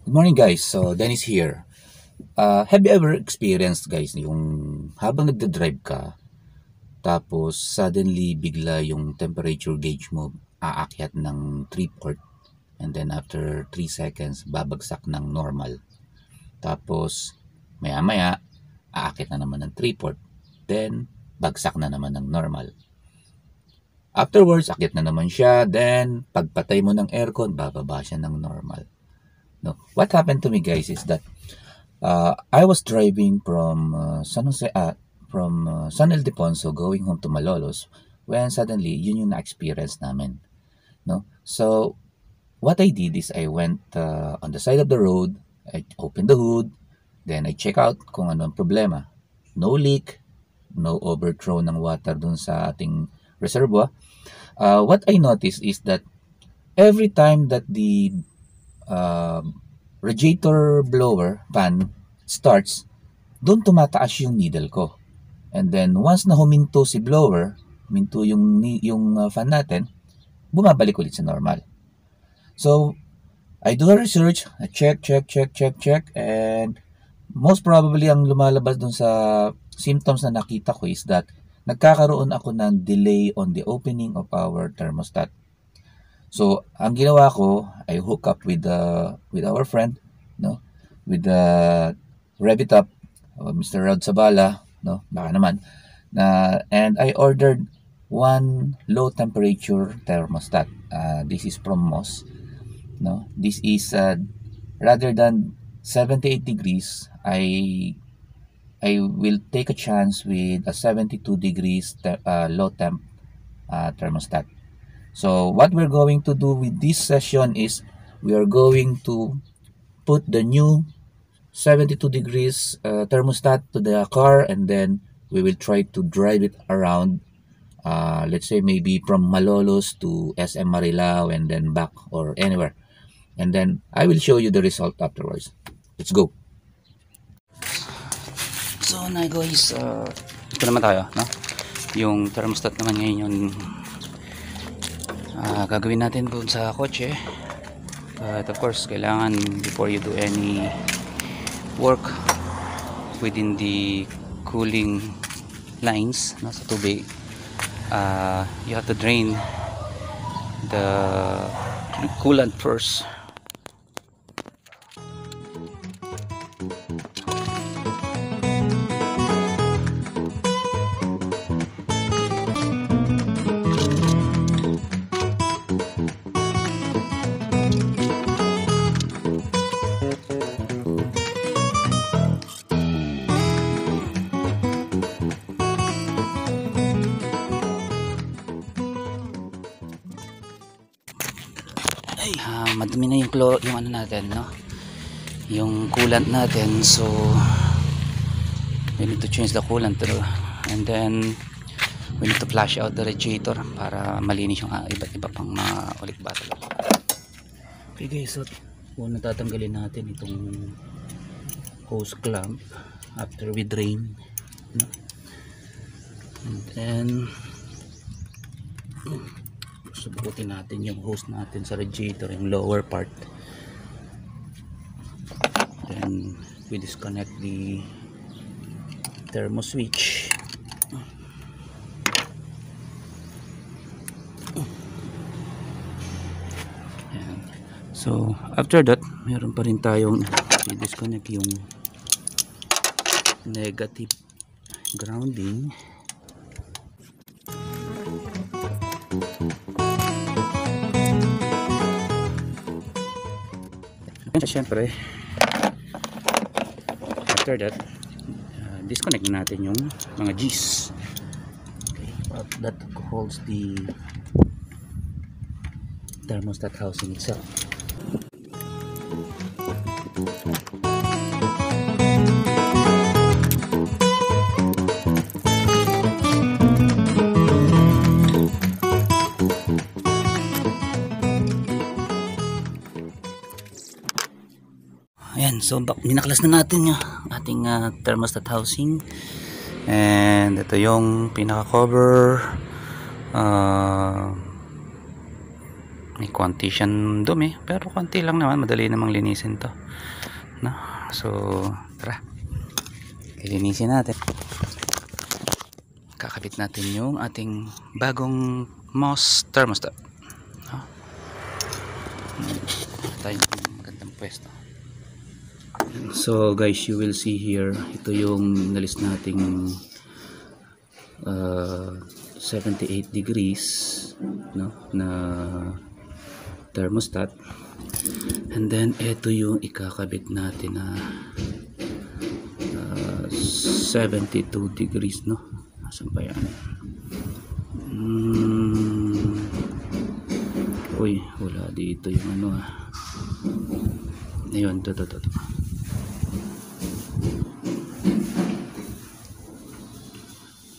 Good morning guys, so Dennis here. Have you ever experienced guys yung habang nagda-drive ka tapos suddenly bigla yung temperature gauge mo aakyat ng 3 port and then after 3 seconds babagsak ng normal. Tapos maya maya aakyat na naman ng 3 port, then bagsak na naman ng normal. Afterwards akyat na naman siya, then pagpatay mo ng aircon bababa siya ng normal. No, what happened to me guys is that I was driving from San Jose, San Ildefonso going home to Malolos when suddenly yun yung na-experience namin. No? So, what I did is I went on the side of the road, I opened the hood, then I check out kung ano ang problema. No leak, no overthrow ng water dun sa ating reservoir. What I noticed is that every time that the radiator blower fan starts, doon tumataas yung needle ko. And then once na huminto si blower, huminto yung fan natin, bumabalik ulit sa normal. So I do a research, I check, and most probably ang lumalabas dun sa symptoms na nakita ko is that nagkakaroon ako ng delay on the opening of our thermostat. So, ang ginawa ko, I hook up with our friend, no, with the Revitop, Mr. Rod Sabala, no, baka naman, and I ordered one low temperature thermostat. This is from Moss, no. This is rather than 78 degrees, I will take a chance with a 72 degrees low temp thermostat. So what we're going to do with this session is we are going to put the new 72 degrees thermostat to the car, and then we will try to drive it around, let's say maybe from Malolos to SM Marilao and then back or anywhere. And then I will show you the result afterwards. Let's go. So na guys, ito naman tayo, no? Yung thermostat naman ngayon yung gagawin natin doon sa kotse. But of course, kailangan before you do any work within the cooling lines, no, sa tubig, you have to drain the coolant first. Madumi na yung ano natin, no, yung coolant natin. So we need to change the coolant too, and then we need to flush out the radiator para malinis yung iba't iba pang mga ulik bottle. Okay guys, so una tatanggalin natin itong hose clamp after we drain, no? And then subukutin natin yung hose natin sa radiator, yung lower part. Then we disconnect the thermo switch. Ayan. So after that, meron pa rin tayong i-disconnect yung negative grounding. Siyempre, after that, disconnect natin yung mga G's, okay, that holds the thermostat housing itself. Ayan, so ninaklas na natin yung ating thermostat housing, and ito yung pinaka cover, May konti siyang dumi, pero konti lang naman, madali namang linisin to, no? So tara, linisin natin. Kakabit natin yung ating bagong Moss thermostat, no? Tayo magandang pwesto. So guys, you will see here, ito yung nalis nating 78 degrees, no, na thermostat. And then ito yung ikakabit natin na 72 degrees, no? Asan ba yan? Uy, wala dito yung ano ayun, to.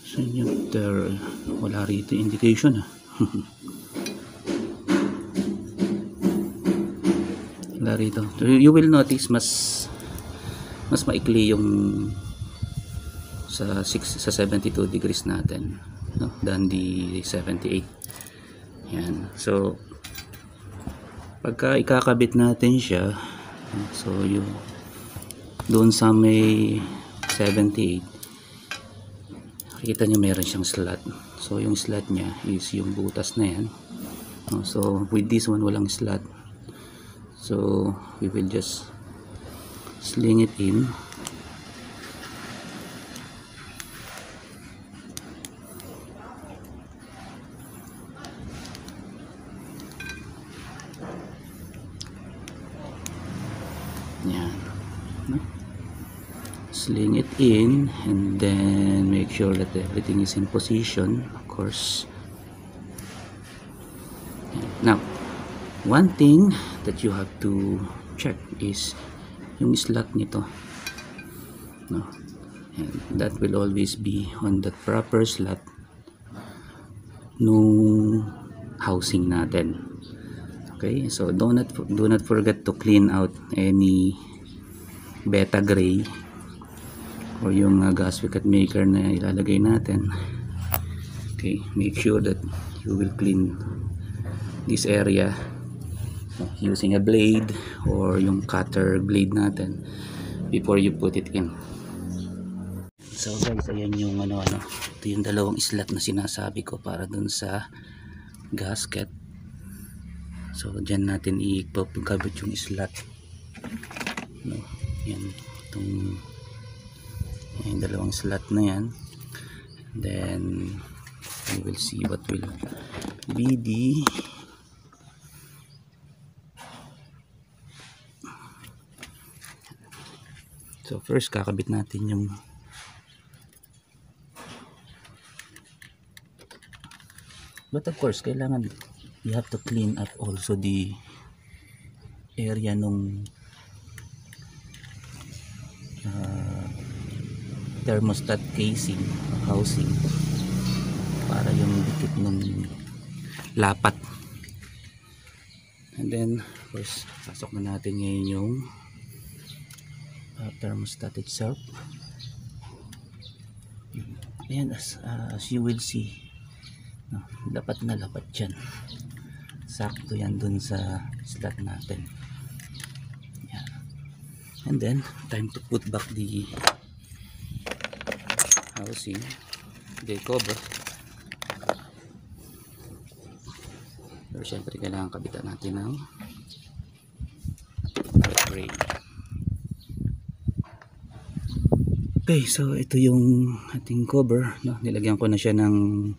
Saan yung wala rito indication wala rito. You will notice mas maikli yung sa 72 degrees natin, no, than the 78. Yan. So pagka ikakabit natin siya, so yung doon sa may 78, nakikita nyo meron siyang slot. So yung slot niya is yung butas na yan, no? So with this one walang slot, so we will just sling it in. Yan, no? Sling it in, and then make sure that everything is in position, of course. Now, one thing that you have to check is yung slot nito, no? And that will always be on the proper slot nung housing natin. Okay, so do not forget to clean out any beta gray or yung gas wicket maker na ilalagay natin. Okay, make sure that you will clean this area using a blade or yung cutter blade natin before you put it in. So guys, ayan yung ito yung dalawang slot na sinasabi ko para dun sa gasket. So dyan natin ipapagkabit yung slot, no? Yan, yung dalawang slot na yan. And then we will see what will be the so first kakabit natin yung but of course kailangan you have to clean up also the area nung thermostat casing housing para yung dikit nung lapat. And then of course pasok na natin ngayon yung thermostat itself. Ayan, as you will see, no, lapat na lapat dyan, sakto yan dun sa slot natin. Yan. And then time to put back the housing, the cover. Pero syempre kailangan kabitan natin ng frame. Okay, so ito yung ating cover, no? Nilagyan ko na siya ng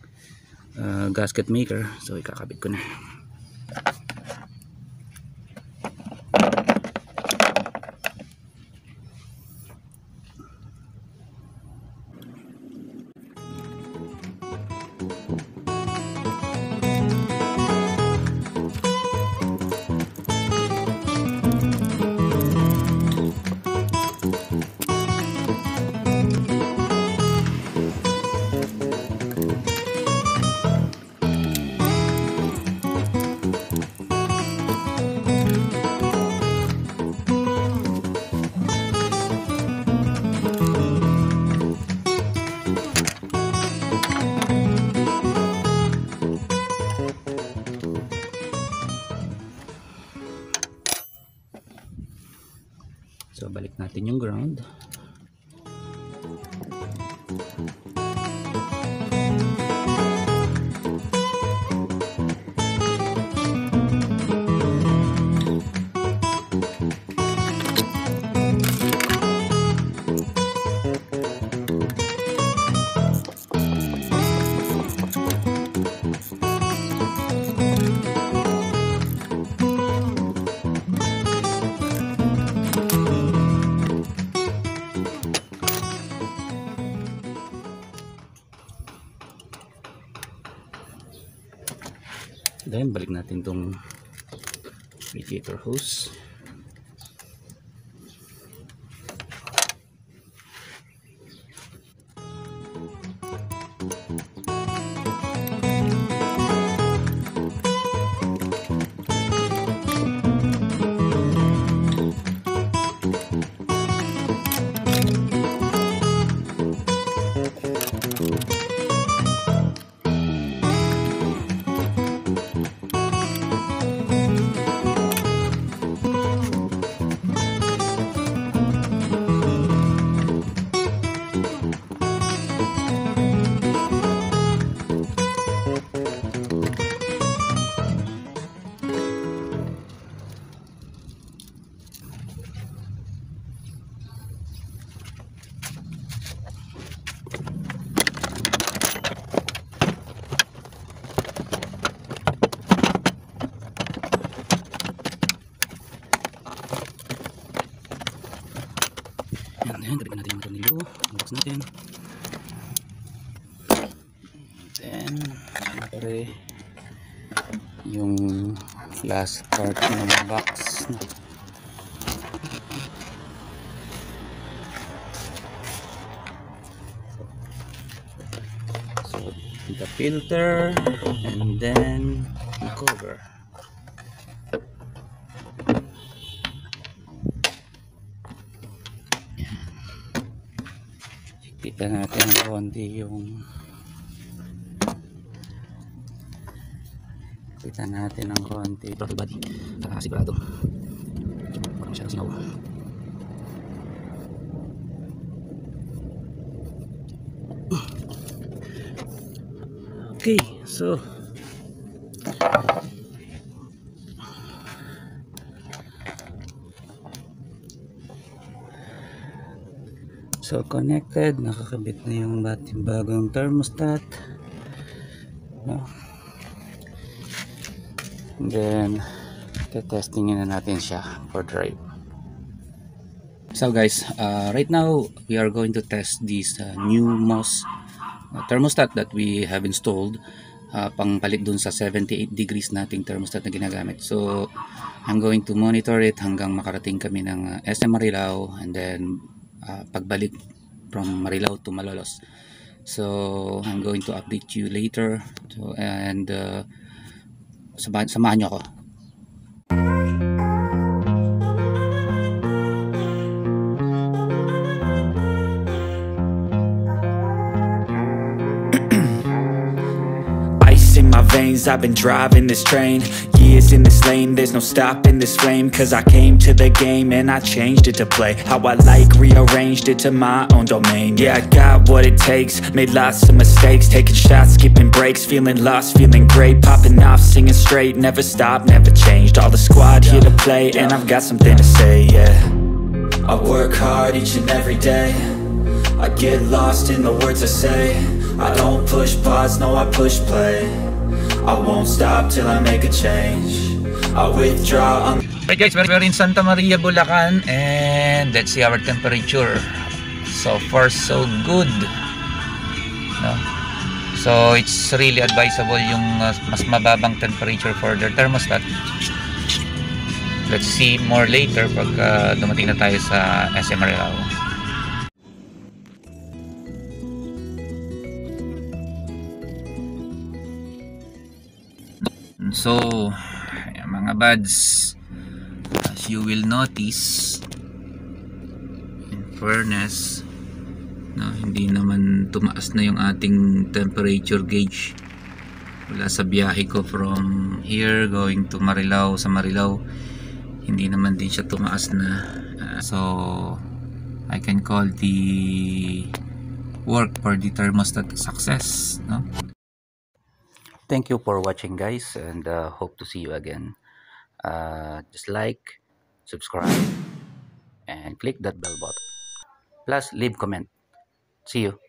gasket maker, so ikakabit ko na. natin yung ground. Then balik natin tong radiator hose. Ayan, galiban natin yung tornilyo. Box natin. Then, syempre, yung last part ng box. So, the filter, and then the cover. Kita natin ng konti yung throttle body para sigurado walang masyadong singaw. Okay, so connected, nakakabit na yung bagong thermostat, no? Then testingin na natin siya for drive. So guys, right now we are going to test this new MOS thermostat that we have installed, pangpalit dun sa 78 degrees nating thermostat na ginagamit. So I'm going to monitor it hanggang makarating kami ng SM Marilao, and then pagbalik from Marilao to Malolos. So I'm going to update you later. So, and samahan nyo ako. In my veins, I've been driving this train. Years in this lane, there's no stopping this flame. Cause I came to the game and I changed it to play how I like, rearranged it to my own domain. Yeah, I got what it takes, made lots of mistakes, taking shots, skipping breaks, feeling lost, feeling great, popping off, singing straight, never stopped, never changed. All the squad here to play, and I've got something to say, yeah. I work hard each and every day, I get lost in the words I say. I don't push pause, no I push play. I won't stop till I make a change. I withdraw. Right guys, we're in Santa Maria, Bulacan, and let's see our temperature. So far so good, no? So it's really advisable yung mas mababang temperature for their thermostat. Let's see more later pag dumating na tayo sa SM Marilao. So mga buds, as you will notice, in fairness, no, hindi naman tumaas na yung ating temperature gauge wala sa biyahe ko from here going to Marilao. Sa Marilao hindi naman din siya tumaas na, so I can call the work for the thermostat success, no? Thank you for watching, guys, and hope to see you again. Just like, subscribe, and click that bell button. Plus, leave comment. See you.